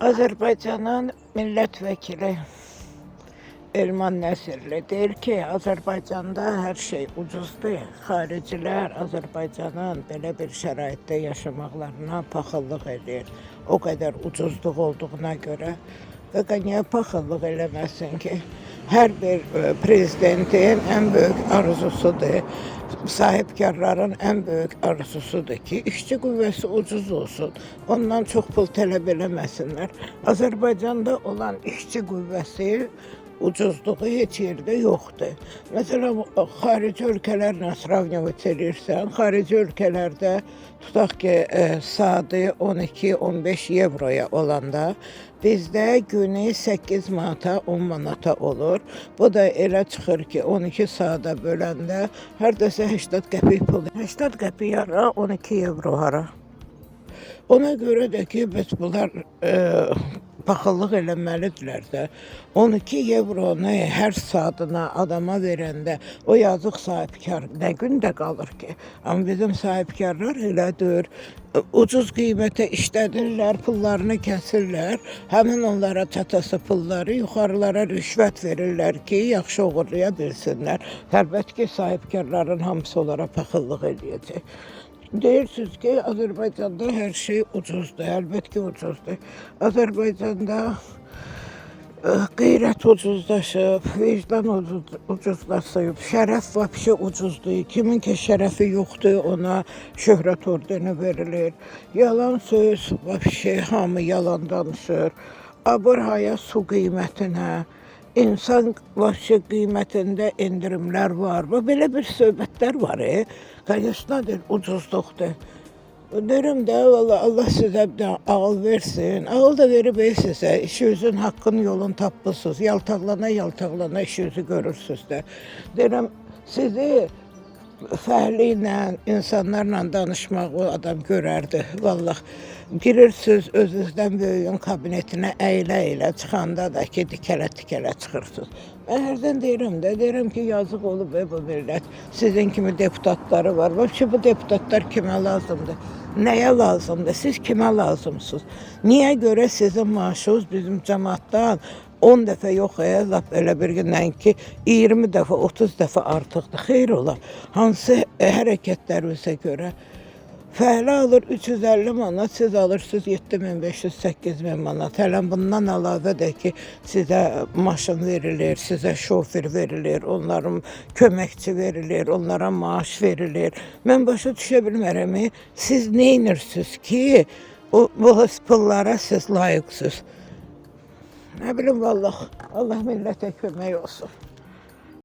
Azərbaycanın millət vəkili Elman Nəsirli deyir ki, Azərbaycanda hər şey ucuzdur. Xaricilər Azərbaycanın belə bir şəraitdə yaşamaqlarına paxıllıq edir. O qədər ucuzluq olduğuna görə niyə paxıllıq eləməsin ki? Hər bir prezidentin ən böyük arzusudur, sahibkarların ən böyük arzusudur ki, işçi qüvvəsi ucuz olsun, ondan çox pul tələb eləməsinlər. Azərbaycanda olan işçi qüvvəsi ucuzluğu heç yerdə yoxdur. Məsələn, xarici ölkələrlə sравнивать edirsən, xarici ölkələrdə tutaq ki, saatı 12-15 evroya olanda bizdə günü 8 manata, 10 manata olur. Bu da elə çıxır ki, 12 saata böləndə hərdəsə 80 qəpik pul. 80 qəpik hara, 12 evro hara. Ona görə də ki, biz bunlar paxıllıq eləməlidirlər də. 12 evronu hər saatına adama verəndə o yazıq sahibkar nə gündə qalır ki? Amma bizim sahibkarlar elədir. Ucuz qiymətə işlədirlər, pullarını kəsirlər. Həmin onlara çatası pulları yuxarılara rüşvət verirlər ki, yaxşı uğurlaya bilsinlər. Əlbəttə ki, sahibkarların hamısı onlara paxıllıq eləyəcək. Deyirsiniz ki, Azərbaycanda hər şey ucuzdur, əlbəttə ki, ucuzdur. Azərbaycanda qeyrət ucuzlaşıb, vicdan ucuzlaşıb, şərəf vəbşi ucuzdur. Kimin ki şərəfi yoxdur, ona şöhrət ordeni verilir. Yalan söz, vəbşi hamı yalan danışır. Abır-haya su qiymətinə, insan vəbşi qiymətində endirimlər var. Belə bir söhbətlər var. Конечно, ucuzluqdur. Derim də, Allah sizə ağıl versin. Ağıl da verib sizə, işinizin haqqını yolun tapmışsınız. Yaltaqlana işinizi görürsünüz də. Derim, sizi fəhli insanlarla danışmağı adam görərdi. Vallahi girirsiniz özünüzdən böyüyün kabinetinə əylə çıxanda da ki, dikələ çıxırsınız. Mən hərdən deyirəm ki, yazıq olub bu millət. Sizin kimi deputatları var. Bu deputatlar kimə lazımdır? Nəyə lazımdır? Siz kimə lazımsınız? Niyə görə sizin maaşınız bizim cəmaatdan 10 dəfə yox, lap elə bir gündən ki, 20 dəfə, 30 dəfə artıqdır. Xeyr olar. Hansı hərəkətlərinizə görə? Fəhlə alır 350 manat, siz alırsınız 7500-8000 manat. Hələ bundan əlavə də ki, sizə maşın verilir, sizə şofer verilir, onların köməkçi verilir, onlara maaş verilir. Mən başa düşə bilmərəm, siz neyinirsiniz ki, bu pullara siz layiqsiniz? Nə bilim, vallahi, Allah millətə kömək olsun.